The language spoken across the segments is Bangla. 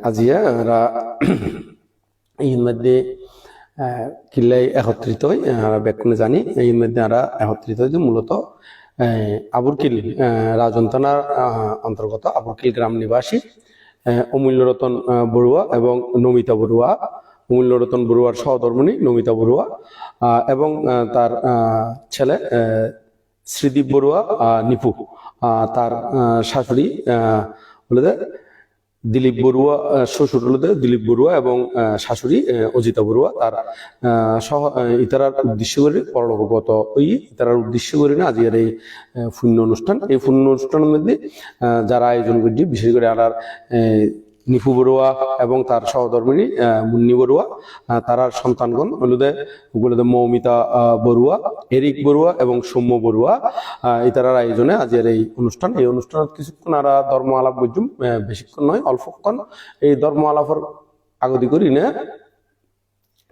আজিয়া আমরা এর মধ্যে কিল্লাই একত্রিত হই ব্যাকুণে জানি এর মধ্যে আমরা একত্রিত হই মূলত আবুরকিল রাজন্তানার অন্তর্গত আবুরকিল গ্রাম নিবাসী অমূল্যরতন বড়ুয়া এবং নমিতা বড়ুয়া, অমূল্যরতন বড়ুয়ার সহধর্মিণী নমিতা বড়ুয়া এবং তার ছেলে শ্রীদীপ বড়ুয়া নিপু, তার শাশুড়ি বলে দিলীপ বড়ুয়া, শ্বশুর হলো দিলীপ বড়ুয়া এবং শাশুড়ি অজিতা বড়ুয়া। তার সহ ইতারার উদ্দেশ্য করে পরলোকগত ওই ইতারার উদ্দেশ্য করে না আজকের এই পুণ্য অনুষ্ঠান। এই পুণ্য অনুষ্ঠানের মধ্যে যারা আয়োজন করছে বিশেষ করে আর নিপু বড়ুয়া এবং তার সহধর্মিণী মুন্নি বড়ুয়া, তার সন্তানগণ হলুদে মৌমিতা বড়ুয়া, এরিক বড়ুয়া এবং সৌম্য বড়ুয়া ইতারার আয়োজনে আজকের এই অনুষ্ঠান। এই অনুষ্ঠানত কিছুক্ষণ আর ধর্ম আলাপ বুঝুম, বেশিক্ষণ নয় অল্পক্ষণ। এই ধর্ম আলাপের আগতি করি না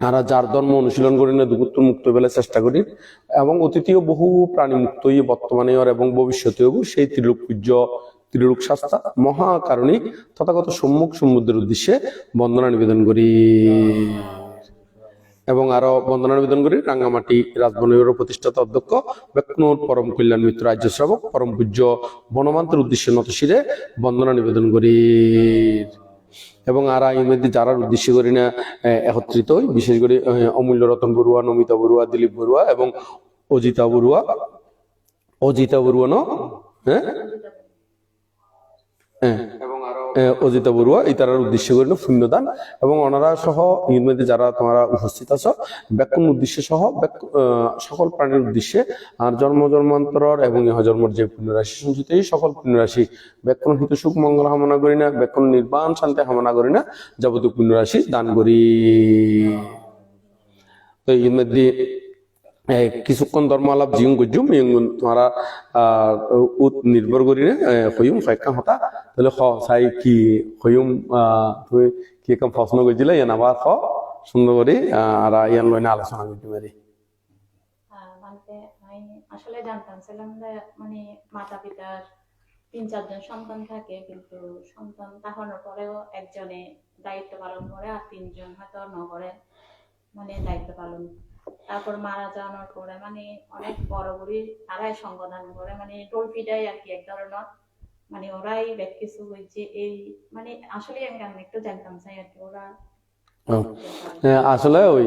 আর যার ধর্ম অনুশীলন করি না দুগুত্তর মুক্ত বেলার চেষ্টা করি এবং অতীতীয় বহু প্রাণী মুক্ত বর্তমানে এবং ভবিষ্যতেও সেই ত্রিলোক পূজ্য ত্রিলোক শাস্তা মহাকারণিক তথাগত সম্মুখ সমুদ্রের উদ্দেশ্যে বন্দনা নিবেদন করি এবং আরো বন্দনা নিবেদন করি রাঙ্গামাটি রাজবনের প্রতিষ্ঠাতা অধ্যক্ষ বেকনুর পরম কল্যাণ মিত্র রাজ্য শ্রাবক পরম পূজ্য বনমান্তের উদ্দেশ্যে নতশিরে বন্দনা নিবেদন করি এবং আর এর মধ্যে যারা উদ্দেশ্য করি না একত্রিত হই বিশেষ করে অমূল্যরতন বড়ুয়া, নমিতা বড়ুয়া, দিলীপ বড়ুয়া এবং অজিতা বড়ুয়া অজিতা বড়ুয়া ইতারার উদ্দেশ্য করেন পুণ্যদান এবং ওনারা সহ এর মধ্যে যারা তোমরা উপস্থিত আছো ব্যাকুণ উদ্দেশ্য সহ সকল প্রাণীর উদ্দেশ্যে আর জন্ম জন্মান্তর এবং ইহ জন্মর যে পুণ্যরাশি সঞ্চিত এই সকল পুণ্যরাশি ব্যাকুণ হিত সুখ মঙ্গল কামনা করি না, ব্যাকুণ নির্বাণ শান্তি কামনা করি না, যাবতীয় পুণ্যরাশি দান করি। তো এর মধ্যে কিছুক্ষণ ধর্ম আলাপ জিং গুজুম তোমারা নির্ভর করি না হইম ফাইকা হতা তাহলে চাই কি হইম তুমি কি কাম প্রশ্ন করছিলে ইয়ান আবার সুন্দর করে আর ইয়ান লইনে আলোচনা করতে পারি। আসলে জানতাম যে মানে মাতা পিতার 3-4 জন সন্তান থাকে কিন্তু সন্তান তাহানোর পরেও একজনে দায়িত্ব পালন করে আর 3জন হয়তো ন করে মানে দায়িত্ব পালন, তারপর মারা যাওয়ার পরে মানে অনেক বড় বুড়ি তারাই সঙ্গদান করে মানে টোলপিটাই আর কি এক ধরনের মানে ওরাই ব্যাক কিছু হয়েছে এই মানে আসলে আমি একটু জানতাম চাই আর কি ওরা আসলে ওই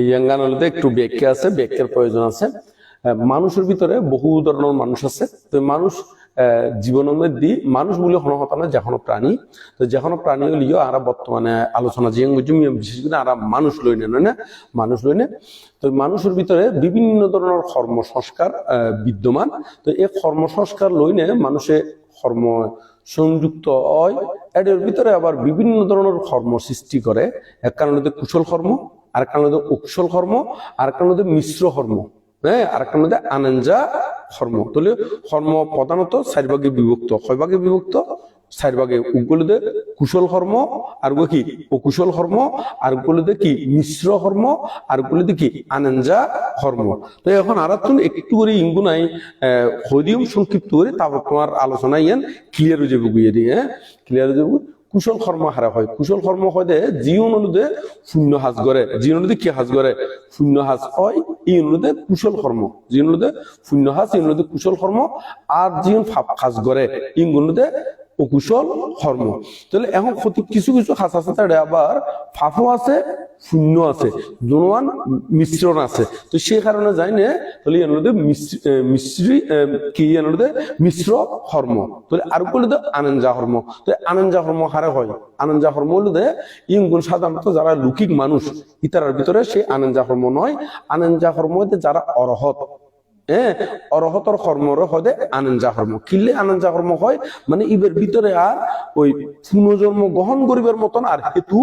ইয়াঙ্গান হলে একটু ব্যাখ্যা আছে, ব্যাখ্যার প্রয়োজন আছে। মানুষের ভিতরে বহু ধরনের মানুষ আছে। তো মানুষ জীবনের মধ্যে মানুষ বলে হনহতা না যে কোনো প্রাণী, তো যে কোনো প্রাণী হলিও আর বর্তমানে আলোচনা যে বিশেষ করে আর মানুষ লই না মানুষ লই না। তো মানুষের ভিতরে বিভিন্ন ধরনের কর্ম সংস্কার বিদ্যমান। তো এই কর্ম সংস্কার লইনে মানুষে কর্ম সংযুক্ত হয়, এর ভিতরে আবার বিভিন্ন ধরনের কর্ম সৃষ্টি করে। এক কারণে কুশল কর্ম, আর কারণে অকুশল কর্ম, আর কারণে মিশ্র কর্ম, আর একটা মধ্যে আনঞ্জা কর্ম। তাহলে কর্ম প্রধানত 4 ভাগে বিভক্ত। কয় ভাগে বিভক্ত? 4 ভাগে। ওগুলোতে কুশল কর্ম, আর কি অকুশল কর্ম, আর ওগুলোতে কি মিশ্র কর্ম, আর ওগুলোতে কি আনঞ্জা কর্ম। তো এখন আর একটু করে ইঙ্গুনাই হদিম সংক্ষিপ্ত করে তারপর তোমার আলোচনা ইয়ান ক্লিয়ার হয়ে যাবে গুইয়ে দিয়ে ক্লিয়ার হয়ে যাবে। কুশল কর্ম হারা হয়, কুশল কর্ম হয় দে যি অনুরোধে শূন্য হাজ করে, যি অনুরোধে কি হাজ করে শূন্য হাজ হয়, এই অনুরোধে কুশল কর্ম, যি অনুরোধে শূন্য হাজ এই অনুরোধে কুশল কর্ম, আর যি হাজ করে এই অনুরোধে অকুশল কর্ম। তাহলে এখন কিছু কিছু হাজ আছে তাদের আবার ফাফও আছে শূন্য আছে, জনওয়ান মিশ্রণ আছে। তো সেই কারণে যাই না তাহলে এর মিশ্রি কি এর মিশ্র কর্ম। তাহলে আর বলে আনঞ্জা কর্ম। তো আনঞ্জা কর্ম হারে হয়, আনঞ্জা কর্ম হলে ইঙ্গুন সাধারণত যারা লৌকিক মানুষ ইতারার ভিতরে সেই আনঞ্জা কর্ম নয়। আনঞ্জা কর্ম যারা অরহত, অরহতর কর্মর হয় আনঞ্জা কর্ম। কিনলে আনঞ্জা কর্ম হয় মানে ইবের ভিতরে আর ওই পুনর্জন্ম গ্রহণ করিবার মতন আর হেতু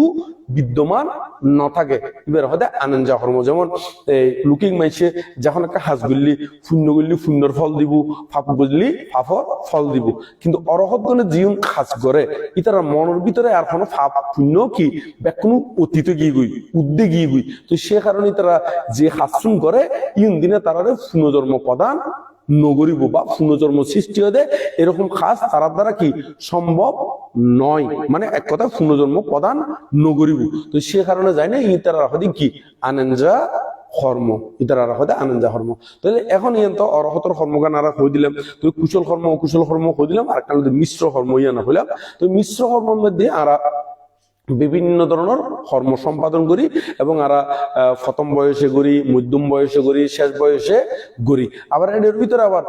বিদ্যমান না থাকে, ইবের হয় আনঞ্জা কর্ম। যেমন এই লুকিং মাইছে যখন একটা হাজ গুললি শূন্য গুললি শূন্যর ফল দিব, ফাপ গুললি ফাফর ফল দিব। কিন্তু অরহত গণে জীবন কাজ করে ইতার মনের ভিতরে আর কোনো ফাপ শূন্য কি কোনো অতীতে গিয়ে গুই উদ্দে গিয়ে গুই। তো সে কারণে তারা যে হাসুন করে ইন দিনে তারা পুনর্জন্ম প্রদান নগরিব বা পুনর্জন্ম সৃষ্টি হয়ে দেয় এরকম কাজ তার দ্বারা কি সম্ভব নয়, মানে এক কথা পুনর্জন্ম প্রদান নগরিব। তো সে কারণে যায় না ইতারা হদি কি আনন্দা কর্ম, ইতারা হদে আনন্দা কর্ম। তাহলে এখন ইয়ান তো অরহতর কর্মগান আর হয়ে দিলাম, তো কুশল কর্ম অকুশল কর্ম হয়ে দিলাম, আর একটা মিশ্র কর্ম ইয়ানা হইলাম। তো মিশ্র কর্মের মধ্যে আরা বিভিন্ন ধরনের কর্ম সম্পাদন করি এবং আরা প্রথম বয়সে করি, মধ্যম বয়সে করি, শেষ বয়সে করি। আবার এর ভিতরে আবার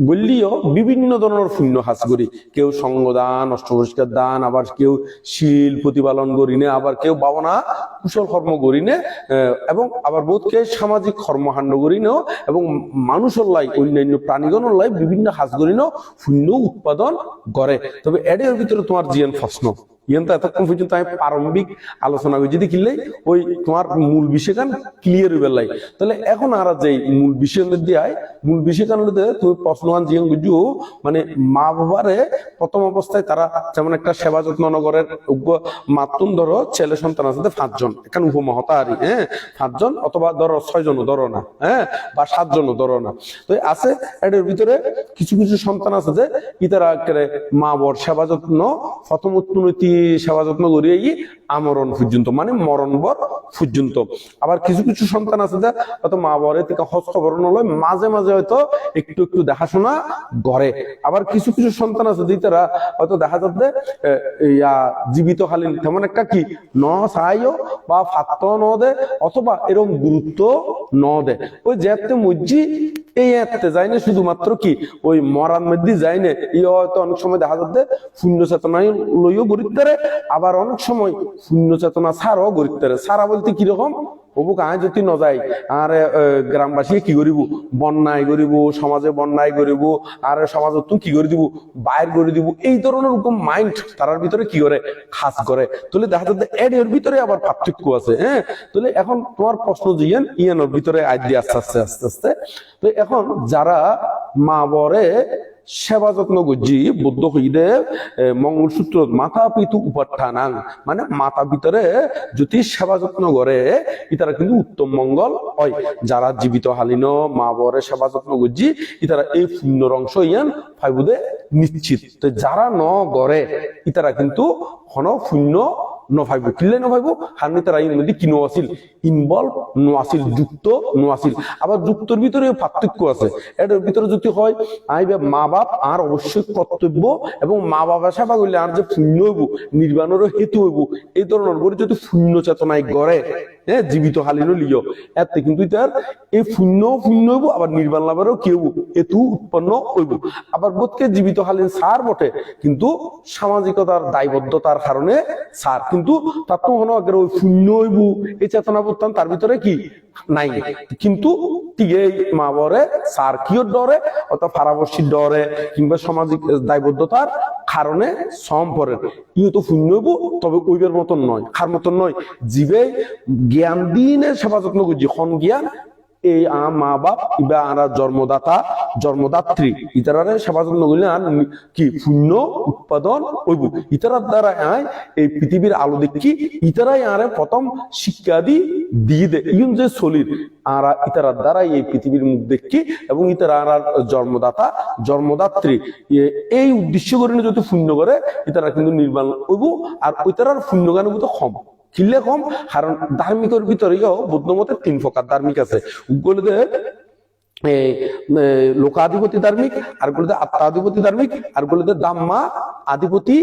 বললিও বিভিন্ন ধরনের পুণ্য কাজ করি, কেউ সঙ্গদান, অষ্টপরিষ্কার দান, আবার কেউ শীল প্রতিপালন করি না, আবার কেউ ভাবনা কুশল কর্ম করি না, এবং আবার বোধকে সামাজিক কর্মকাণ্ড করি না, এবং মানুষের লাই অন্যান্য প্রাণীগণের লাই বিভিন্ন কাজ করি না পুণ্য উৎপাদন করে। তবে এর ভিতরে তোমার জিয়ান প্রশ্ন ইয়ান তো এতক্ষণ পর্যন্ত আমি প্রারম্ভিক আলোচনা করি, যদি কিনলে ওই তোমার মূল বিষয়খান ক্লিয়ার হইবার লাই। তাহলে এখন আর যে মূল বিষয়ের মধ্যে আয়, মূল বিষয়খান তুমি প্রশ্নগান জিয়ান বুঝু, মানে মা বাবারে প্রথম অবস্থায় তারা যেমন একটা সেবা যত্ন নগরের মাতুন ধরো ছেলে সন্তান আছে 5 জন, এখানে উপমহতা আর হ্যাঁ 5 জন অথবা ধরো 6 জন ধরো না, হ্যাঁ বা 7 জন ধরো না। তো আছে এর ভিতরে কিছু কিছু সন্তান আছে যে ইতারা মা বর সেবা যত্ন প্রথম উন্নতি সেবা যত্ন করিয়ে আমরণ পর্যন্ত, মানে মরণ বর পর্যন্ত। আবার কিছু কিছু সন্তান আছে যে হয়তো মা বরের থেকে হস্তবরণ হলো মাঝে মাঝে হয়তো একটু একটু দেখাশোনা করে। আবার কিছু কিছু সন্তান আছে যে তারা হয়তো দেখা যাচ্ছে জীবিতকালীন তেমন একটা কি ন চাইও বা ফাত্ত ন দে অথবা এরকম গুরুত্ব ন দে, ওই যেতে মজ্জি এই এতে যায় না, শুধুমাত্র কি ওই মরার মধ্যে যায় না। এই হয়তো অনেক সময় দেখা যাচ্ছে শূন্য চেতনায় লইও গরিব, আবার অনেক সময় শূন্য চেতনা ছাড়াও গরিব। ছাড়া বলতে কিরকম হবু কায় যদি ন যায় আর গ্রামবাসী কি করিব বন্যায় করিব, সমাজে বন্যায় করিব, আর সমাজত তুমি কি করে দিব বাইর করে দিব, এই ধরনের রকম মাইন্ড তার ভিতরে কি করে খাস করে। তাহলে দেখা যাচ্ছে এর ভিতরে আবার পার্থক্য আছে। হ্যাঁ, তাহলে এখন তোমার প্রশ্ন জিয়ান ইয়ানোর ভিতরে আইডি আস্তে আস্তে আস্তে আস্তে। তো এখন যারা মা বরে সেবা যত্ন করছি বৌদ্ধ হইদে মঙ্গলসূত্র মাথা পিতু উপাখ্যানাং, মানে মাথা ভিতরে যদি সেবা যত্ন করে ইতারা কিন্তু উত্তম মঙ্গল হয়। যারা জীবিত হালিন মা বরে সেবা যত্ন করছি ইতারা এই পুণ্যর অংশ ইয়ান ফাইবুদে নিশ্চিত। তো যারা ন গড়ে ইতারা কিন্তু হন পুণ্য নভাইব, কিনলে নভাইব হারনি তারা এর মধ্যে কিনো আসিল ইনভলভ নো আসিল, যুক্ত নো আসিল। আবার যুক্তর ভিতরে পার্থক্য আছে। এটার ভিতরে যদি হয় আইবে মা বাপ আর অবশ্যই কর্তব্য, এবং মা বাবা সেবা করলে আর যে পুণ্য হইব নির্বাণেরও হেতু হইব, এই ধরনের করে যদি পুণ্য চেতনায় গড়ে হ্যাঁ জীবিত হালিনও লিও এতে কিন্তু তার এই পুণ্য হইব, আবার নির্বাণ লাভেরও কি হইব হেতু উৎপন্ন হইব। আবার বোধকে জীবিত হালিন সার বটে, কিন্তু সামাজিকতার দায়বদ্ধতার কারণে সার, কিন্তু তার তো মনে হয় ওই পুণ্য হইব এই চেতনা বোধ তার ভিতরে কি নাই। কিন্তু ঠিক এই মা বরে সার কিও ডরে অথবা পারাবর্ষীর ডরে কিংবা সামাজিক দায়বদ্ধতার কারণে সম্পরের ইউ তো পুণ্য হইব, তবে ওইবের মতন নয়, খার মতন নয়। জীবে জ্ঞান দিনের সেবা যত্ন করছি খন জ্ঞান এই মা বাপ ইবা আরা জন্মদাতা জন্মদাত্রী ইতারারে সেবা যত্ন করলে আর কি পুণ্য উৎপাদন হইব। ইতারার দ্বারা এই পৃথিবীর আলো দেখি ইতারাই আরে প্রথম শিক্ষা দিয়ে দে ইউন যে শরীর আরা ইতারার দ্বারা এই পৃথিবীর মুখ দেখি, এবং ইতারা আর জন্মদাতা জন্মদাত্রী এই উদ্দেশ্য করে যদি পুণ্য করে ইতারা কিন্তু নির্বাণ হইব। আর ওইতারার পুণ্য গান তো কম কিনলে কম, কারণ ধার্মিকের ভিতরেও বৌদ্ধ মতে 3 প্রকার ধার্মিক আছে। ওগুলোতে লোকাধিপতি ধার্মিক, আর গুলোতে আত্মাধিপতি ধার্মিক, আর গুলোতে দাম্মা আধিপতি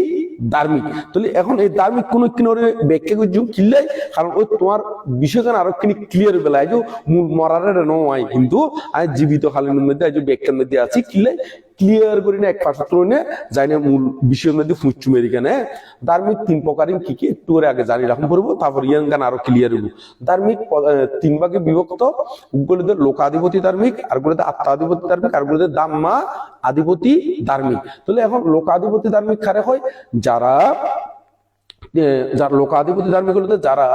ধার্মিক। তাহলে এখন এই ধার্মিক কোন কিনরে ব্যাখ্যা করছি কিনলাই, কারণ ওই তোমার বিষয়খানে আরো কিনি ক্লিয়ার বেলায় যে মূল মরারের নয়, কিন্তু আমি জীবিত কালীন মধ্যে আজ ব্যাখ্যার মধ্যে আছি কিনলাই ক্লিয়ার করি না এক পাশাত্র যাই না মূল বিষয়ের মধ্যে ফুঁচু মেরিকানে। ধার্মিক 3 প্রকার কি কি একটু করে আগে জানি রাখুন পড়বো, তারপর ইয়ান গান আরো ক্লিয়ার হইব। ধার্মিক 3 ভাগে বিভক্ত, ওগুলোতে লোকাধিপতি ধার্মিক, আর গুলোতে আত্মাধিপতি ধার্মিক, আর গুলোতে দাম্মা আধিপতি ধার্মিক। তাহলে এখন লোকাধিপতি ধার্মিক কারে হয় যারা লোকাধিপতি ধার্মিক হলো যারা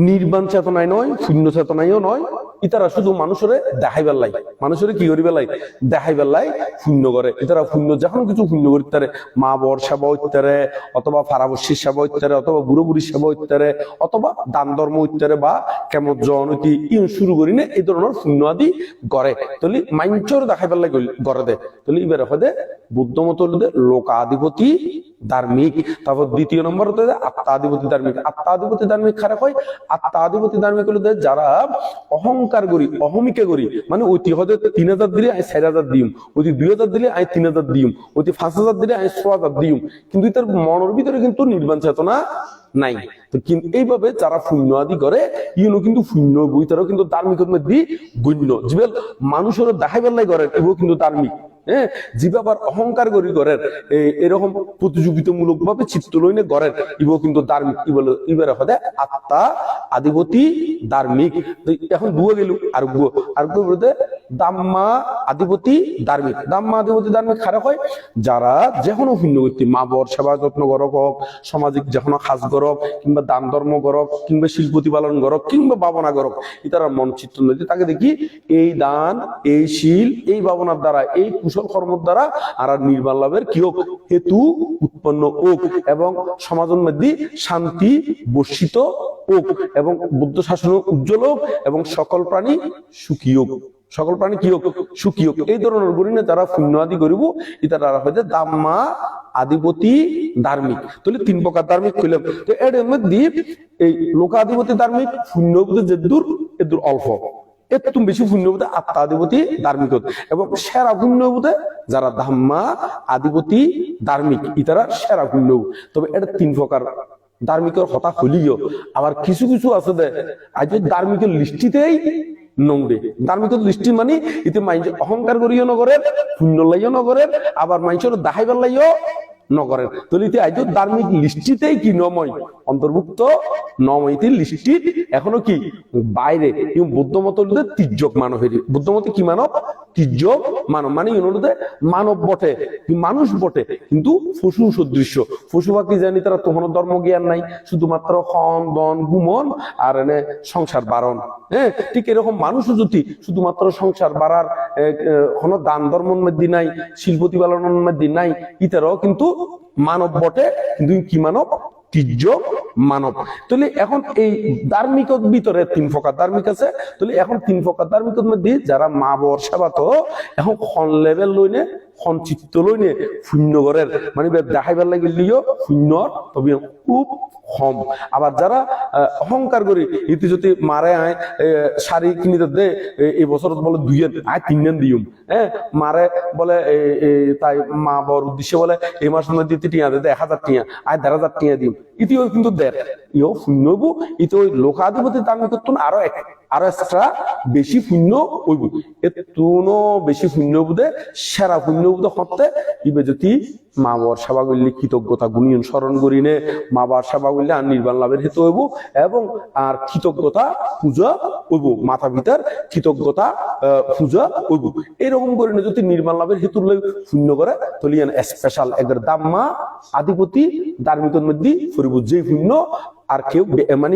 নির্বাণ চেতনায় নয়, শূন্য চেতনায়ও নয়, ইতারা শুধু মানুষের দেখাইবার লাই, মানুষের কি করিবার লাই, দেখাইবার লাই শূন্য করে। ইতারা শূন্য যখন কিছু শূন্য করতে মা বর সেবা ইত্যারে, অথবা ফারাবস্যির সেবা ইত্যারে, অথবা বুড়ো বুড়ির সেবা ইত্যারে, অথবা দান ধর্ম ইত্যারে, বা কেমন জনতি শুরু করি না এই ধরনের শূন্য আদি করে। তাহলে মাইঞ্চর দেখাইবার লাই করে দে। তাহলে এবার হদে বুদ্ধ মত লোকাধিপতি ধার্মিক। তারপর দ্বিতীয় নম্বর হতে আত্মাধিপতি ধার্মিক। আত্মাধিপতি ধার্মিক খারাপ হয়, আত্মাধিপতি ধার্মিক হলো যারা অহংকার করি, অহমিকে করি, মানে ওইটি হয়তো 3000 দিলে আমি 4000 দিম, ওইটি 2000 দিলে আমি 3000 দিম, ওইটি 5000 দিলে আমি 6000 দিম, কিন্তু তার মনের ভিতরে কিন্তু নির্বাণ চেতনা নাই। তো কিন্তু এইভাবে যারা শূন্য আদি করে ইউনো কিন্তু শূন্য বই, তারাও কিন্তু ধার্মিকের মধ্যে গণ্য। জীবেল মানুষের দেখাইবার লাই করেন এও কিন্তু ধার্মিক। হ্যাঁ, জীবে আবার অহংকার করি করেন, এরকম প্রতিযোগিতামূলক ভাবে চিত্ত লইনে করেন, ইবো কিন্তু ধার্মিক। এবারে হদে আত্মা আধিপতি ধার্মিক। এখন বুয়ে গেল আর বলতে দাম্মা আধিপতি ধার্মিক। দাম্মা আধিপতি ধার্মিক খারাপ হয় যারা যে কোনো ভিন্ন ব্যক্তি মা বর সেবা যত্ন করক হোক, সামাজিক যে কোনো কাজ করক, কিংবা দান ধর্ম করক, কিংবা শিল্পতি পালন করক, কিংবা ভাবনা করক, ইতারা মন চিত্ত নদী তাকে দেখি এই দান, এই শীল, এই ভাবনার দ্বারা, এই কুশল কর্মের দ্বারা আর নির্বাণ লাভের কি হোক হেতু উৎপন্ন হোক, এবং সমাজের মধ্যে শান্তি বর্ষিত হোক, এবং বুদ্ধ শাসন উজ্জ্বল হোক, এবং সকল প্রাণী সুখী হোক। সকল প্রাণী কি হোক, সুখী হোক। এই ধরনের গরিনে যারা পুণ্য আদি করিব ইতারা হয়তো দাম্মা আধিপতি ধার্মিক। তাহলে 3 প্রকার ধার্মিক কইলাম। তো এর মধ্যে এই লোকাধিপতি ধার্মিক পুণ্য বুঝে যে দূর এদূর অল্প, একটু বেশি পুণ্য বুঝে আত্মাধিপতি ধার্মিক, এবং সেরা পুণ্য বুঝে যারা ধাম্মা আধিপতি ধার্মিক ইতারা সেরা পুণ্য। তবে এটা 3 প্রকার ধার্মিকের কথা হলিও আবার কিছু কিছু আছে দে আজ ধার্মিকের লিস্টিতেই নংডে। ধার্মিকের লিস্টি মানে ইতে মাইন্ড অহংকার করিও নগরের, পুণ্য লাইও নগরের, আবার মাইন্ডের দেখাইবার লাইও নগরের। তলিতে আজ ধার্মিক লিস্টিতেই কি নময় অন্তর্ভুক্ত নময়িতে লিস্টি এখনো কি বাইরে। বুদ্ধ মত তির্যক মানবের, বুদ্ধ মতে কি মানব, তির্যক মানব, মানে মানব বটে, মানুষ বটে, কিন্তু পশু সদৃশ্য। পশু পাখি জানি তারা তখন ধর্ম জ্ঞান নাই, শুধুমাত্র খন দন গুমন আর এনে সংসার বারণ। হ্যাঁ, ঠিক এরকম মানুষও যদি শুধুমাত্র সংসার বাড়ার কোনো দান ধর্মের মধ্যে নাই, শিল্পতি পালনের মধ্যে নাই, ইতারাও কিন্তু মানব বটে, কিন্তু কি মানব, তির্যক মানব। তাহলে এখন এই ধার্মিকের ভিতরে 3 প্রকার ধার্মিক আছে। তাহলে এখন 3 প্রকার ধার্মিকের মধ্যে যারা মা বর সেবা তো এখন খন লেভেল লইনে, খন চিত্ত লইনে শূন্য ঘরের, মানে দেখাইবার লাগিলেও শূন্য, তবে খুব কম। আবার যারা অহংকার করি ইতি যদি মারে আয় শাড়ি কিনিতে দে এই বছর বলে 2 আয় 3 দিম, হ্যাঁ মারে বলে তাই মা বর উদ্দেশ্যে বলে এই মাসের মধ্যে 1000 টিয়া আয় 1500 টিয়া দিম, ইতিও কিন্তু দেখ ইও শূন্য হইব। ইতি ওই লোকাধিপতি ধার্মিক আরো এক্সট্রা বেশি শূন্য হইব। এতুনো বেশি শূন্য বুধে সেরা শূন্য বুধে হতে ইবে যদি মা বর সেবা করলে কৃতজ্ঞতা গুণিয়ন স্মরণ করি নে, মা বার সেবা করলে আর নির্বাণ লাভের হেতু হইব, এবং আর কৃতজ্ঞতা পূজা হইব, মাতা পিতার কৃতজ্ঞতা পূজা হইব। এরকম করে যদি নির্বাণ লাভের হেতু শূন্য করে তাহলে স্পেশাল একবার দাম্মা আধিপতি ধার্মিকের মধ্যে ফুরিব, যে শূন্য আর কেউ মানে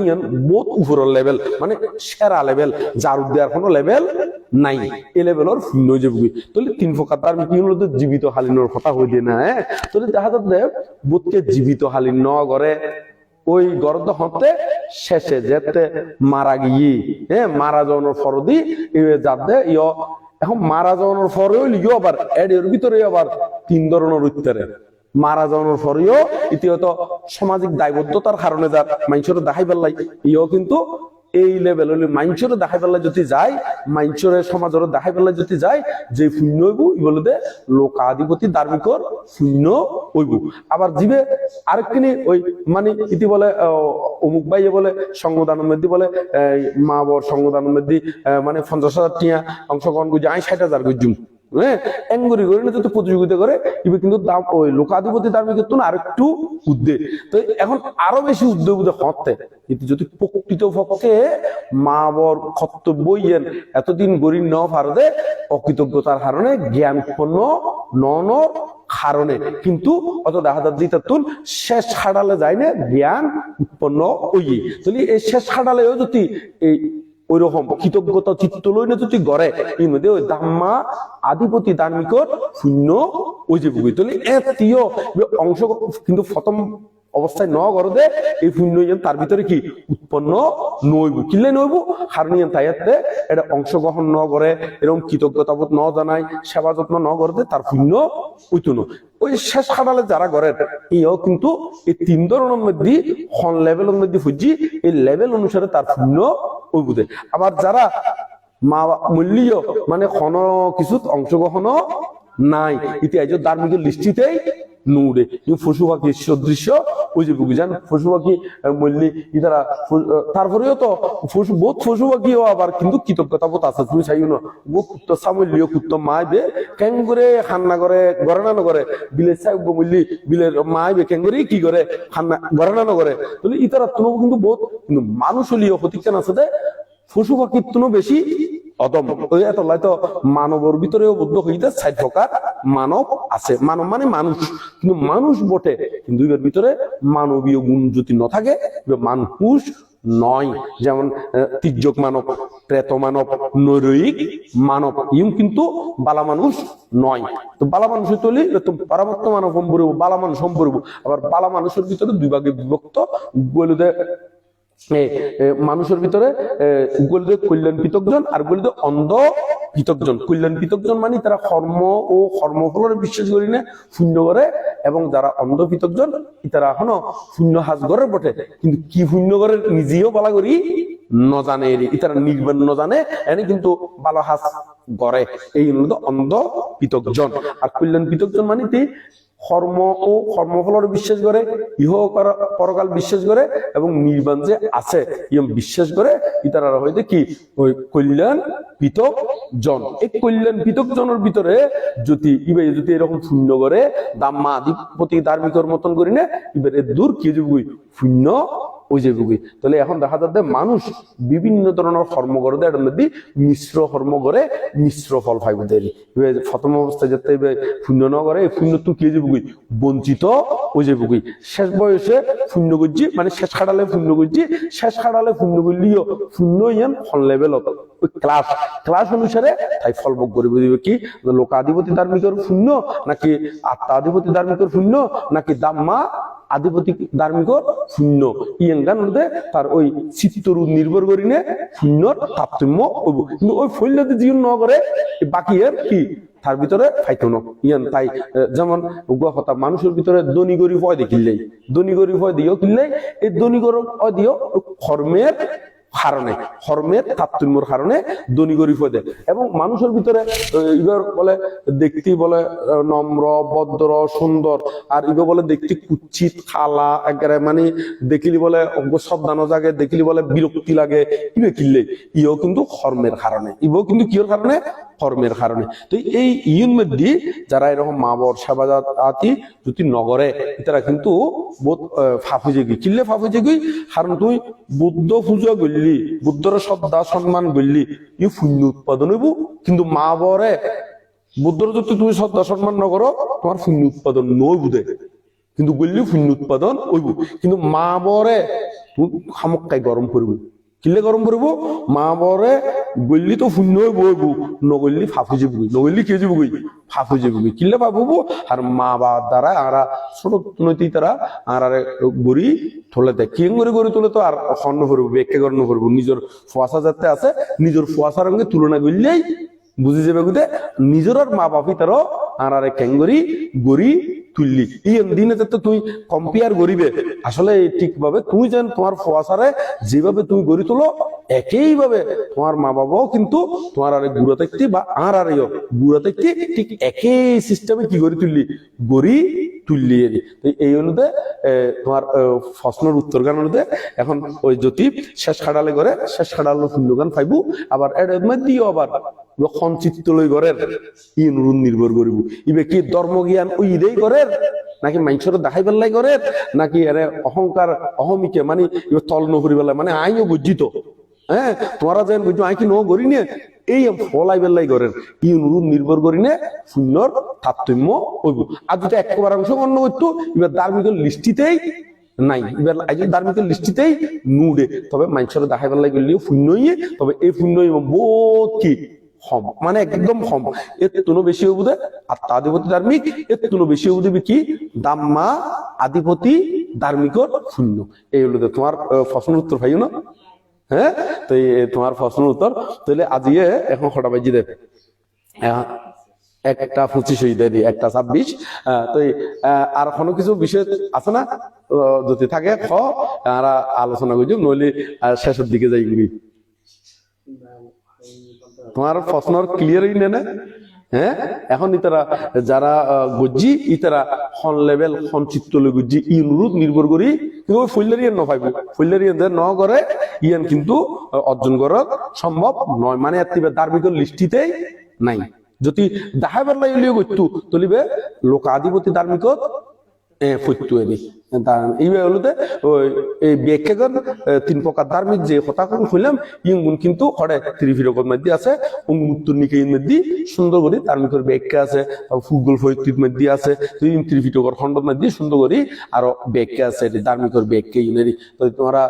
বহুত উপরের লেভেল, মানে সেরা লেভেল, যার উদ্দের কোনো লেভেল নাই, এই লেভেলের শূন্য হয়ে যাবে। তাহলে 3 প্রকার ধার্মিক জীবিত হালিনের কথা হয়ে দিয়ে না। হ্যাঁ, তাহলে দেখা যাচ্ছে বোধকে জীবিত হালিন ন করে ওই গর্দ হতে শেষে যেতে মারা গিয়ে, হ্যাঁ মারা যাওয়ানোর ফরদি যাতে এখন মারা যাওয়ানোর পরেও লিখেও আবার এর ভিতরে আবার 3 ধরনের উত্তরে মারা যাওয়ানোর পরেও ইতিহত সামাজিক দায়বদ্ধতার কারণে যার মানুষের দেখাই পেলাই ইও কিন্তু এই লেভেল হলে মানুষের দেখাই পেলাই যদি যায়, মানুষের সমাজের দেখাই পেলাই যদি যায়, যে শূন্য হইব বলে লোকাধিপতি ধার্মিকর শূন্য হইব। আবার জীবে আরেকখানি ওই মানে ইতি বলে অমুক ভাই বলে সংবিধানের মধ্যে বলে মা বর সংবিধানের মধ্যে মানে 50,000 টিয়া অংশগ্রহণ করছে, আমি 60,000 করছুম, হ্যাঁ এঙ্গুরি করে না, যদি প্রতিযোগিতা করে ইবে কিন্তু দাম ওই লোকাধিপতি ধার্মিকের তো আরেকটু উদ্যোগ। তো এখন আরো বেশি উদ্যোগ হতে, কিন্তু যদি প্রকৃত পক্ষে মা বর কর্তব্য এতদিন গরিব ন ভারতে অকৃতজ্ঞতার কারণে জ্ঞান উৎপন্ন ননর কারণে কিন্তু অত দেখা যাচ্ছে তুল শেষ খাড়ালে যায় না জ্ঞান উৎপন্ন ওই তাহলে এই শেষ খাড়ালেও যদি এই ওই রকম কৃতজ্ঞতা চিত্ত লই না যদি গড়ে এই মধ্যে ওই দাম্মা আধিপতি ধার্মিকর শূন্য ওই যে বুঝি তাহলে এতিও অংশ কিন্তু প্রথম অবস্থায় ন গড়ে এই শূন্য তার ভিতরে কি উৎপন্ন নইব কিলে নইব কারণ তাইতে এটা অংশগ্রহণ ন করে এরকম কৃতজ্ঞতাবোধ ন জানায় সেবা যত্ন ন করে তার শূন্য ওইতো ওই শেষ খাড়ালে যারা গড়েন ইও কিন্তু এই 3 ধরনের মধ্যে খন লেভেলের মধ্যে ফুজি এই লেভেল অনুসারে তার শূন্য ওই বুঝে আবার যারা মা মূল্য মানে খন কিছু অংশগ্রহণ নাই ইতিহাস ধার্মিক দৃষ্টিতেই নুরে পশু পাখি সদৃশ্য ওই যে বুঝান পশু পাখি মূল্য ইতারা তারপরেও তো পশু বহুত পশু পাখিও আবার কিন্তু কৃতজ্ঞতা বোধ আছে তুমি চাইও না ও কুত্ত সামল্য কুত্ত মাইবে কেন করে খান্না করে গড়না নগরে বিলের চাই মূল্য বিলের মাইবে কেন করে কি করে খান্না গড়না নগরে তাহলে ইতারা তুমি কিন্তু বহুত কিন্তু মানুষ হলিও প্রতিষ্ঠান আছে যে পশু পাখির তুনো বেশি অদম ওই এত হয়তো মানবর ভিতরেও বুদ্ধ হইতে 60 প্রকার মানব আছে মানব মানে মানুষ কিন্তু মানুষ বটে কিন্তু এর ভিতরে মানবীয় গুণ যদি না থাকে মানুষ নয় যেমন তির্যক মানব প্রেত মানব নৈরিক মানব ইম কিন্তু বালা মানুষ নয় তো বালা মানুষ তৈরি তো পারামাত্ম মানব সম্পর্ক বালা মানুষ সম্পর্ক আবার বালা মানুষের ভিতরে 2 ভাগে বিভক্ত বলে মানুষের ভিতরে কল্যাণ পৃথকজন আর বলি অন্ধ পৃথকজন কল্যাণ পৃথকজন মানে তারা কর্ম ও কর্মফলের বিশ্বাস করি না শূন্য করে এবং যারা অন্ধ পৃথকজন তারা এখনো শূন্য হাজ ঘরের বটে কিন্তু কি শূন্য করে নিজেও বলা করি ন জানে ইতারা নির্বাণ ন জানে এনে কিন্তু ভালো হাজ গড়ে এই অন্ধ পৃথকজন আর কল্যাণ পৃথকজন মানে কর্ম ও কর্মফলের বিশ্বাস করে ইহ পরকাল বিশ্বাস করে এবং নির্বাণ যে আছে ইয়ম বিশ্বাস করে ইতারা হইতে কি ওই কল্যাণ পৃথক জন এই কল্যাণ পৃথক জনের ভিতরে যদি এরকম শূন্য করে দাম্মা আধিপতি ধার্মিকর মতন করি না এবারে দূর কি যাবি শূন্য ওই যে বুঝি তাহলে এখন দেখা যাচ্ছে মানুষ বিভিন্ন ধরনের কর্ম করে এর মধ্যে মিশ্র কর্ম করে মিশ্র ফল পাইব দেরি প্রথম অবস্থায় যেতে শূন্য ন করে শূন্য তো কি যে বুঝি বঞ্চিত ওই যে বুঝি শেষ বয়সে শূন্য করছি মানে শেষ খাড়ালে শূন্য করছি শেষ খাড়ালে শূন্য করলেও শূন্য ইয়ান ফল লেভেল ক্লাস অনুসারে তাই ফল ভোগ করে বুঝিবে কি লোকাধিপতি ধার্মিকর শূন্য নাকি আত্মাধিপতি ধার্মিকর শূন্য নাকি দাম্মা আধিপতি ধার্মিকর শূন্য ইয়ান মধ্যে তার ওই চিত্তর নির্ভর করি নে শূন্যর তারতম্য হইব কিন্তু ওই ফৈল্যতে জীবন ন করে বাকি এর কি তার ভিতরে ফাইতো না ইয়ান তাই যেমন কথা মানুষের ভিতরে ধনী গরিব হয় দেখিলেই ধনী গরিব হয় দিও কিনলেই এই ধনী গরিব হয় দিও কর্মের কারণে কর্মের তারতম্যের কারণে ধনী গরিব হয়ে দেয় এবং মানুষের ভিতরে এবার বলে দেখতে বলে নম্র ভদ্র সুন্দর আর এবার বলে দেখতে কুচ্ছিত খালা একেবারে মানে দেখিলি বলে শ্রদ্ধা না জাগে দেখিলি বলে বিরক্তি লাগে ইবে কিনলে ইও কিন্তু কর্মের কারণে ইবও কিন্তু কির কারণে কর্মের কারণে তো এই ইউন মধ্যে যারা এরকম মা বর সেবাজাত আতি যদি নগরে তারা কিন্তু বহুত ফাফুজে গই কিনলে ফাফুজে গই কারণ তুই বুদ্ধ পূজা করলি বুদ্ধর শ্রদ্ধা সম্মান করলি ই পুণ্য উৎপাদন হইব কিন্তু মা বরে বুদ্ধর যদি তুমি শ্রদ্ধা সম্মান নগর তোমার পুণ্য উৎপাদন নই বুধে কিন্তু গল্লি পুণ্য উৎপাদন হইব কিন্তু মা বরে তুমি খামকাই গরম করবো কিলে গরম করবো মা বরে গল্লি তো শূন্য বইব নগল্লি ফাফু যাবি নগল্লি কে যাবি ফাফু যাবি কিলে ফাফুবো আর মা বাবার দ্বারা আরা ছোট নৈতিক তারা আর গড়ি তোলে দেয় কিং করে গড়ি তোলে তো আর স্বর্ণ করবো বেকে গর্ণ করবো নিজের ফুয়াশা যাতে আছে নিজের ফুয়াশার সঙ্গে তুলনা করলেই বুঝে যাবে বুঝে নিজের মা বাপি তারও আর কেঙ্গরি গড়ি তুললি এই দিনে যাতে তুই কম্পেয়ার করিবে আসলে ঠিকভাবে তুই যেন তোমার ফুয়াশারে যেভাবে তুমি গড়ি তোলো একইভাবে তোমার মা বাবাও কিন্তু তোমার আরে গুড়া থাকতে বা আর গুড়া থাকতে ঠিক একই সিস্টেমে কি গড়ি তুললি গড়ি তুললি এই অনুযায়ী তোমার প্রশ্নের উত্তর গান অনুযায়ী এখন ওই জ্যোতি শেষ খাড়ালে করে শেষ খাড়ালো শূন্য গান পাইবো আবার এর মধ্যেও আবার সঞ্চিত লই ঘরের ই নুরুন নির্ভর করিব ইবে কি ধর্মজ্ঞান ওই ইদেই ঘরের নাকি মানুষের দেখাই বেলাই ঘরের নাকি এরে অহংকার অহমিকে মানে তল নহরি বেলায় মানে আইও বুঝিত হ্যাঁ তোমরা যেন বুঝছো আই কি ন করি নিয়ে এই ফলাই বেলাই করেন ই অনুরোধ নির্ভর করি নে শূন্যর তারতম্য হইব। আর যদি একবার অংশগ্রহণ করতো এবার ধার্মিকের লিস্টিতেই নাই, এবার ধার্মিকের লিস্টিতেই নুডে, তবে মানুষের দেখাই বেলাই করলেও শূন্য তবে এই শূন্য বহুত কি হম, মানে একদম হম। এর তুনো বেশি হবু দে আত্মাধিপতি ধার্মিক, এর তুনো বেশি হবু দেবে কি দাম্মা আধিপতি ধার্মিকর শূন্য। এই হলো তোমার প্রশ্নের উত্তর ভাইও না? হ্যাঁ, তো তোমার প্রশ্নের উত্তর তাহলে আজিয়ে এখন কটা বাজি দেবে? 1:25 হয়ে দিই, 1:26। তো আর কোনো কিছু বিষয় আছে না যদি থাকে আর আলোচনা করি, নইলে শেষের দিকে যাই করি। তোমার প্রশ্ন ক্লিয়ার হই না? হ্যাঁ, এখন ইতারা যারা গজ্জি ইতারা হন লেভেল হন চিত্তলে গজ্জি ইনুরোধ নির্ভর করি কিন্তু ওই ফুল্লারিয়ান ন পাইব, ফুল্লারিয়ান ন করে ইয়ান কিন্তু অর্জন করা সম্ভব নয়, মানে এর ধার্মিক লিস্টিতেই নাই। যদি দেখাবার লাগিয়ে করতো তলিবে লোকাধিপতি ধার্মিক ফৈত্য এনে এইভাবে হলো এই ব্যাখ্যাগণ 3 প্রকার ধার্মিক যে কথা কইলাম ইগুন কিন্তু হরে ত্রিভিরকম মধ্যে আছে, উন্মুত্তর নিকের মধ্যে সুন্দর করে ধার্মিকের ব্যাখ্যা আছে, ফুগল ফৈত্তির মধ্যে আছে, ত্রিভিটকর খণ্ডের মধ্যে সুন্দর করে আরো ব্যাখ্যা আছে ধার্মিকের ব্যাখ্যা ইনেরই। তো তোমরা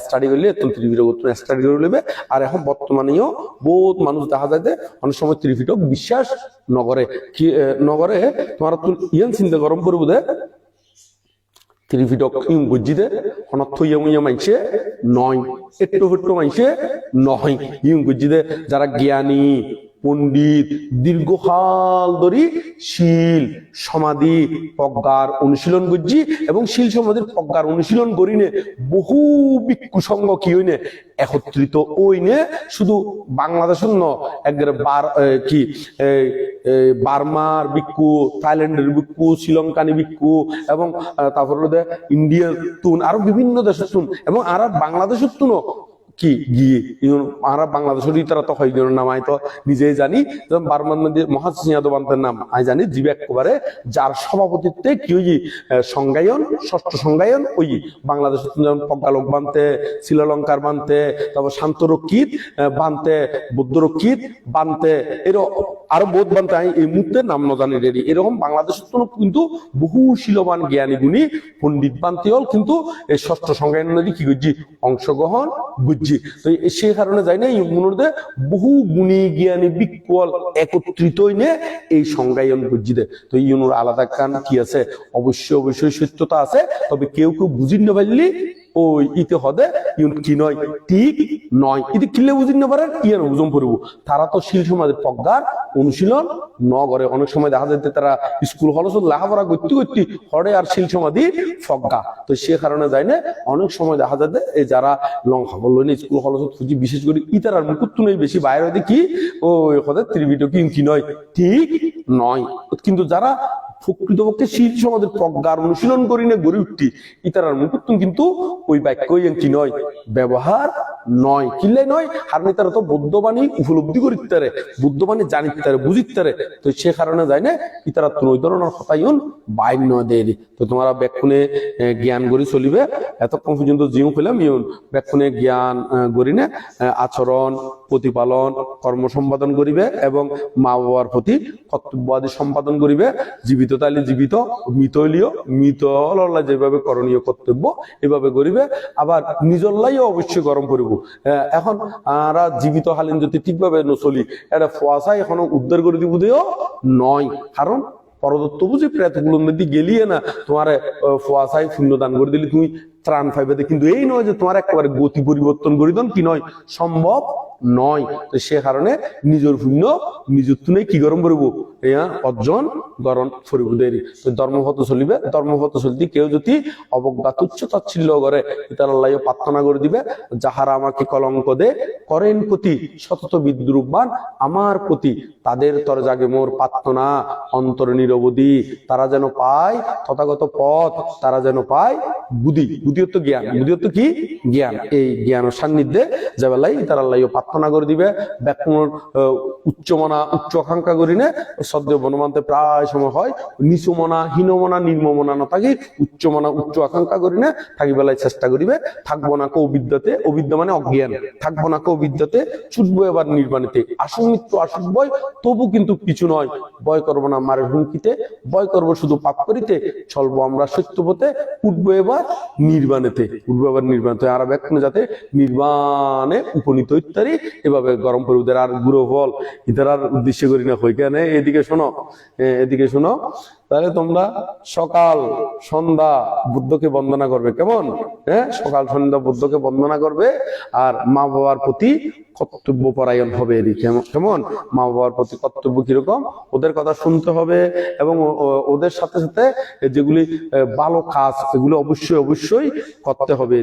স্টাডি করলে ত্রিভিটক স্টাডি করে নেবে। আর এখন বর্তমানেও বহুত মানুষ দেখা যায় যে অনেক সময় ত্রিভিটক বিশ্বাস নগরে কি নগরে তোমার ইয়ান চিন্তা গরম করবো দে ত্রিভিটক গজ্জিদে অনর্থ ইয়া মাইছে নয়, একটু মাইছে নয়। গজ্জিদে যারা জ্ঞানী পণ্ডিত দীর্ঘকাল ধরে শীল সমাধি প্রজ্ঞার অনুশীলন গজ্জি এবং শীল সমাধির প্রজ্ঞার অনুশীলন করিনে বহু ভিক্ষু সংঘ কি হইনে একত্রিত ওইনে শুধু বাংলাদেশের ন একবারে কি বার্মার ভিক্ষু, থাইল্যান্ডের ভিক্ষু, শ্রীলঙ্কানি ভিক্ষু এবং তারপরে ইন্ডিয়ার তুন আরো বিভিন্ন দেশের তুন এবং আর বাংলাদেশের তুন কি গিয়ে আর বাংলাদেশের তারা তো হয় নাম তো নিজেই জানি, যেমন বার্মার মধ্যে মহাসিং যাদবান্তের নাম আমি জানি, জীব একেবারে যার সভাপতিত্বে কি ওই সংজ্ঞায়ন ষষ্ঠ সংজ্ঞায়ন ওই বাংলাদেশের যেমন প্রজ্ঞালোক বানতে, শ্রীলঙ্কার বানতে, তারপর শান্তরক্ষিত বানতে, বৌদ্ধরক্ষিত বানতে, এরকম আরো বোধ বানতে আমি এই মুহূর্তে নাম ন জানি রেডি। এরকম বাংলাদেশের তো কিন্তু বহু শিলবান জ্ঞানী গুণী পণ্ডিত বানতে হল কিন্তু এই ষষ্ঠ সংজ্ঞায়ন কি করছি অংশগ্রহণ বুঝছি। তো সেই কারণে যাই না এই মনে বহু গুণী জ্ঞানী বিকল একত্রিত নে এই সংজ্ঞায়ন বুঝছি দে। তো ইউনোর আলাদা কান কি আছে, অবশ্যই সত্যতা আছে, তবে কেউ বুঝি না পারলি ওই ইতে হদে ইউন কি নয় ঠিক নয়, ইতি কিলে বুঝি না পারেন ইয়ান বুঝম পড়ব। তারা তো শিল সমাজের প্রজ্ঞার অনুশীলন ন করে। অনেক সময় দেখা যাচ্ছে তারা স্কুল হলস লেখাপড়া করতে করতে হরে আর শিল সমাধি প্রজ্ঞা, তো সে কারণে যায় না অনেক সময় দেখা যাচ্ছে এই যারা লং খবর লইনে স্কুল হলস খুঁজি বিশেষ করে ইতার মুকুত্ত নেই বেশি বাইরে হতে কি ওই হদে ত্রিভিট কি নয় ঠিক নয়। কিন্তু যারা প্রকৃতপক্ষে শীল সমাজের প্রজ্ঞার অনুশীলন করি না গড়ে উঠতি ইতারার মুকুত্তুন কিন্তু ওই বাক্য কি নয় ব্যবহার নয়, কিল্লাই নয় হারনি তারা তো বৌদ্ধবাণী উপলব্ধি করিতে পারে, বুদ্ধবাণী জানিতে পারে বুঝিতে পারে। তো সে কারণে যায় না ইতারা তো ওই ধরনের কথাইন বাইর নয় দেরি। তো তোমরা ব্যাকুণে জ্ঞান গড়ি চলিবে, এতক্ষণ পর্যন্ত জিও পেলাম ইউন ব্যাকুণে জ্ঞান গড়ি না আচরণ প্রতিপালন কর্ম সম্পাদন করিবে এবং মা বাবার প্রতি কর্তব্য আদি সম্পাদন করিবে। জীবিত তাইলে জীবিত, মৃত হইলেও মৃত হল্লা যেভাবে করণীয় কর্তব্য এভাবে করিবে। আবার নিজের লাইও অবশ্যই গরম করিব। এখন আমরা জীবিত হালিন যদি ঠিকভাবে নচলি এটা ফোয়াশা এখনো উদ্ধার করে দিব দেও নয়, কারণ পরদত্ত বুঝি প্রেতগুলোর মধ্যে গেলিয়ে না তোমার ফোয়াশাই শূন্যদান করে দিলে তুমি ত্রাণ পাইবে, কিন্তু এই নয় যে তোমার একেবারে গতি পরিবর্তন করি দেন কি নয় সম্ভব নয়। তো সে কারণে নিজের পুণ্য নিজের তুনে কি গরম করবো অর্জন গরম করিব দেরি। তো ধর্মপথ চলিবে, ধর্মপথ চলতে কেউ যদি অবজ্ঞা তুচ্ছ তাচ্ছিল্য করে তার আল্লাহ প্রার্থনা করে দিবে, যাহারা আমাকে কলঙ্ক দে করেন প্রতি সতত বিদ্রুপবান আমার প্রতি তাদের তর জাগে মোর প্রার্থনা অন্তর নিরবধি, তারা যেন পায় তথাগত পথ, তারা যেন পায় বুদ্ধি, বুদ্ধিত্ব জ্ঞান, বুদ্ধিত্ব কি জ্ঞান, এই জ্ঞানের সান্নিধ্যে যাবেলাই তার আল্লাহ প্রার্থনা করে দিবে। ব্যাকুণ উচ্চমনা উচ্চ আকাঙ্ক্ষা করি না শ্রদ্ধেয় বনমান্তে প্রায় সময় হয় নিচু মনা হীনমনা নির্মমনা না থাকি উচ্চ মনা উচ্চ আকাঙ্ক্ষা করি না থাকি বেলায় চেষ্টা করিবে থাকবো না কো অবিদ্যাতে অবিদ্যা মানে অজ্ঞান থাকবো না কো অবিদ্যাতে ছুটবো এবার নির্বাণীতে আসুক মৃত্যু আসুক ভয় তবু কিন্তু কিছু নয় ভয় করবো না মারের হুমকিতে ভয় করবো শুধু পাপ করিতে চলবো আমরা সত্যপথে উঠবো এবার নির্বাণেতে উঠবো এবার নির্বাণতে আর এখন যাতে নির্বাণে উপনীত ইত্যাদি এভাবে গরম করে ওদের আর গুরু ফল ইতার আর উদ্দেশ্য করি না হই কেন এদিকে শোনো এদিকে শোনো তাহলে তোমরা সকাল সন্ধ্যা বুদ্ধকে বন্দনা করবে কেমন সকাল সন্ধ্যা বুদ্ধকে বন্দনা করবে আর মা বাবার প্রতি কর্তব্য পরায়ণ হবে কেমন মা বাবার প্রতি কর্তব্য কিরকম ওদের কথা শুনতে হবে এবং ওদের সাথে সাথে যেগুলি ভালো কাজ এগুলো অবশ্যই করতে হবে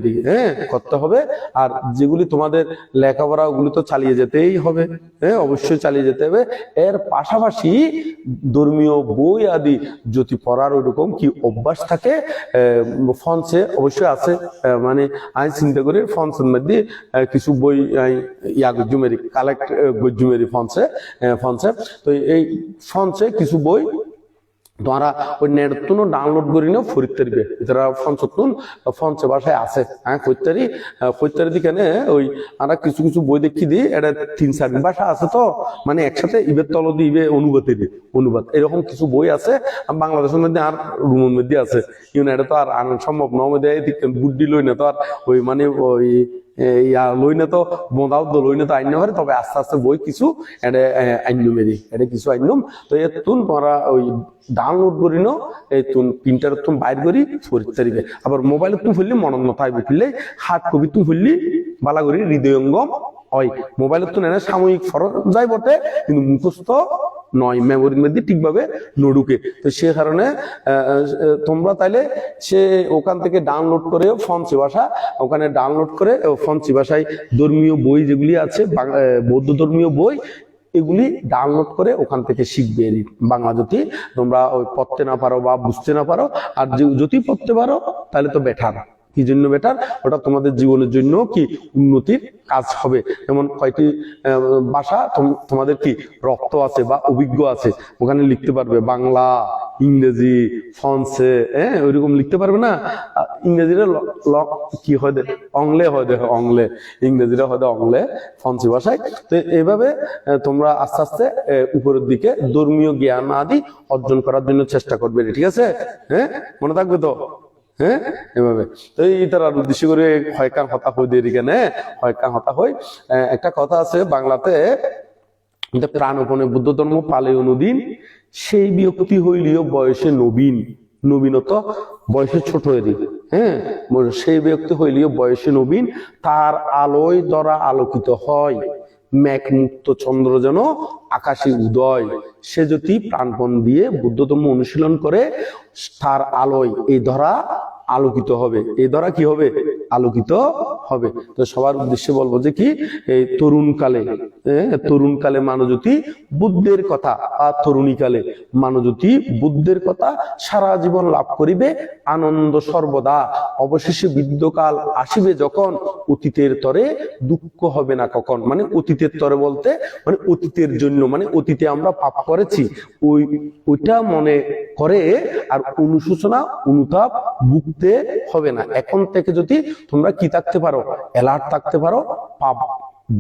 করতে হবে আর যেগুলি তোমাদের লেখাপড়া ওগুলো তো চালিয়ে যেতেই হবে অবশ্যই চালিয়ে যেতে হবে এর পাশাপাশি ধর্মীয় বই আদি যদি পড়ার ওইরকম কি অভ্যাস থাকে ফন্সে অবশ্যই আছে মানে আমি চিন্তা করি ফন্সের মধ্যে কিছু বই গজ্জুমেরি কালেক্ট গজ্জুমেরি ফন্সে তো এই ফন্সে কিছু বই তোমরা ওই নেটতুন ডাউনলোড করে নিও ফরিদতারিবে এরা ফন্সে ভাষায় আছে ফরিদতারি দিকে ওই আমরা কিছু কিছু বই দেখি দিই এটা 3-4 ভাষা আছে তো মানে একসাথে ইবের তল দিয়ে অনুবাদ এরকম কিছু বই আছে বাংলাদেশের মধ্যে আর রুমের মধ্যে আছে এটা তো আর আনা সম্ভব নয় বুদ্ধি লই না তো আর ওই মানে ওই লইনে তো বোঁদাও তো লইনে তো আইন পারে তবে আস্তে আস্তে বই কিছু এটা আইনুমেরি এটা কিছু আইনুম তো এর তুন তোমরা ওই ডাউনলোড করি নো এই তুন প্রিন্টার তুম বাইর করি ফরিদতারিবে আবার মোবাইলে তুমি ফুললি মনন নথায় বুঝলে হার্ড কপি তুমি ফুললি বালা করি হৃদয়ঙ্গম হয় মোবাইলের তো এনে সাময়িক ফরজ যায় বটে কিন্তু মুখস্থ নয় মেমোরির মধ্যে ঠিকভাবে নড়ুকে তো সে কারণে তোমরা তাইলে সে ওখান থেকে ডাউনলোড করে ফন্সি ভাষা ওখানে ডাউনলোড করে ফন্সি ভাষায় ধর্মীয় বই যেগুলি আছে বৌদ্ধ ধর্মীয় বই এগুলি ডাউনলোড করে ওখান থেকে শিখবে বাংলা যদি তোমরা ওই পড়তে না পারো বা বুঝতে না পারো আর যদি পড়তে পারো তাহলে তো বেটার কি জন্য বেটার ওটা তোমাদের জীবনের জন্য কি উন্নতির কাজ হবে যেমন কয়টি ভাষা তোমাদের কি রক্ত আছে বা অভিজ্ঞ আছে ওখানে লিখতে পারবে বাংলা ইংরেজি ফ্রান্সে ওইরকম লিখতে পারবে না ইংরেজিরা কি হয় অংলে হয় দেখো অংলে ইংরেজিরা হয় অংলে ফ্রান্সি ভাষায় তো এইভাবে তোমরা আস্তে আস্তে উপরের দিকে ধর্মীয় জ্ঞান আদি অর্জন করার জন্য চেষ্টা করবে ঠিক আছে মনে থাকবে তো এভাবে তো এই তার উদ্দেশ্য করে হয়কান হতা হই দিয়ে কেন হয়কান হতা হই একটা কথা আছে বাংলাতে প্রাণপণে বুদ্ধ ধর্ম পালে অনুদিন সেই ব্যক্তি হইলিও বয়সে নবীনত বয়সে ছোট এরি সেই ব্যক্তি হইলিও বয়সে নবীন তার আলোয় দ্বারা আলোকিত হয় মেঘ মুক্ত চন্দ্র যেন আকাশে উদয় সে যদি প্রাণপণ দিয়ে বুদ্ধ ধর্ম অনুশীলন করে তার আলোয় এই ধরা আলোকিত হবে এই দ্বারা কি হবে আলোকিত হবে তো সবার উদ্দেশ্যে বলবো যে কি এই তরুণকালে মানবজ্যোতি বুদ্ধের কথা আর তরুণীকালে মানবজ্যোতি বুদ্ধের কথা সারা জীবন লাভ করিবে আনন্দ সর্বদা অবশেষে বৃদ্ধকাল আসিবে যখন অতীতের তরে দুঃখ হবে না কখন মানে অতীতের তরে বলতে মানে অতীতের জন্য মানে অতীতে আমরা পাপ করেছি ওইটা মনে করে আর অনুশোচনা অনুতাপ ভুগতে হবে না এখন থেকে যদি তোমরা কি থাকতে পারো অ্যালার্ট থাকতে পারো পাপ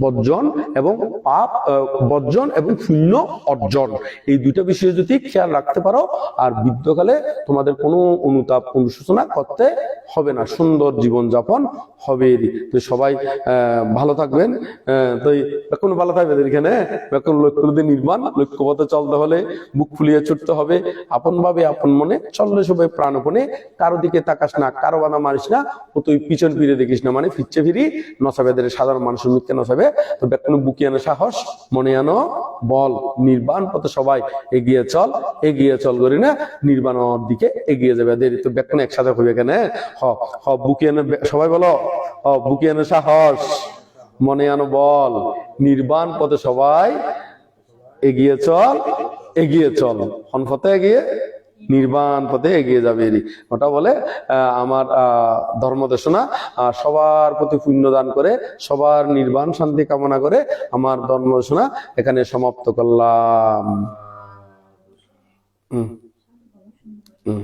বর্জন এবং শূন্য অর্জন এই দুইটা বিষয়ে যদি খেয়াল রাখতে পারো আর বৃদ্ধকালে তোমাদের কোনো অনুতাপ অনুশোচনা করতে হবে না সুন্দর জীবন যাপন হবে তো সবাই ভালো থাকবেন তো এখন ভালো থাকবে এখানে এখন লক্ষ্য নির্মাণ লক্ষ্যপথে চলতে হলে বুক ফুলিয়ে ছুটতে হবে আপন ভাবে আপন মনে চললে সবাই প্রাণপণে কারো দিকে তাকাস না কারো বানা মারিস না ও তুই পিছন ফিরে দেখিস না মানে ফিরছে ফিরি নসাবেদের সাধারণ মানুষের মিথ্যে নসাবে তো বেকনো বুকি আনো সাহস মনে আনো বল নির্বাণ পথে সবাই এগিয়ে চল করি না নির্বাণের দিকে এগিয়ে যাবে দেরি তো বেকনো একসাথে হইবে কেন বুকি আনো সবাই বলো বুকি আনো সাহস মনে আনো বল নির্বাণ পথে সবাই এগিয়ে চল হনফতে এগিয়ে নির্বাণ পথে এগিয়ে যাবে ওটা বলে আমার ধর্ম দেশনা সবার প্রতি পুণ্য দান করে সবার নির্বাণ শান্তি কামনা করে আমার ধর্ম দেশনা এখানে সমাপ্ত করলাম। হুম হুম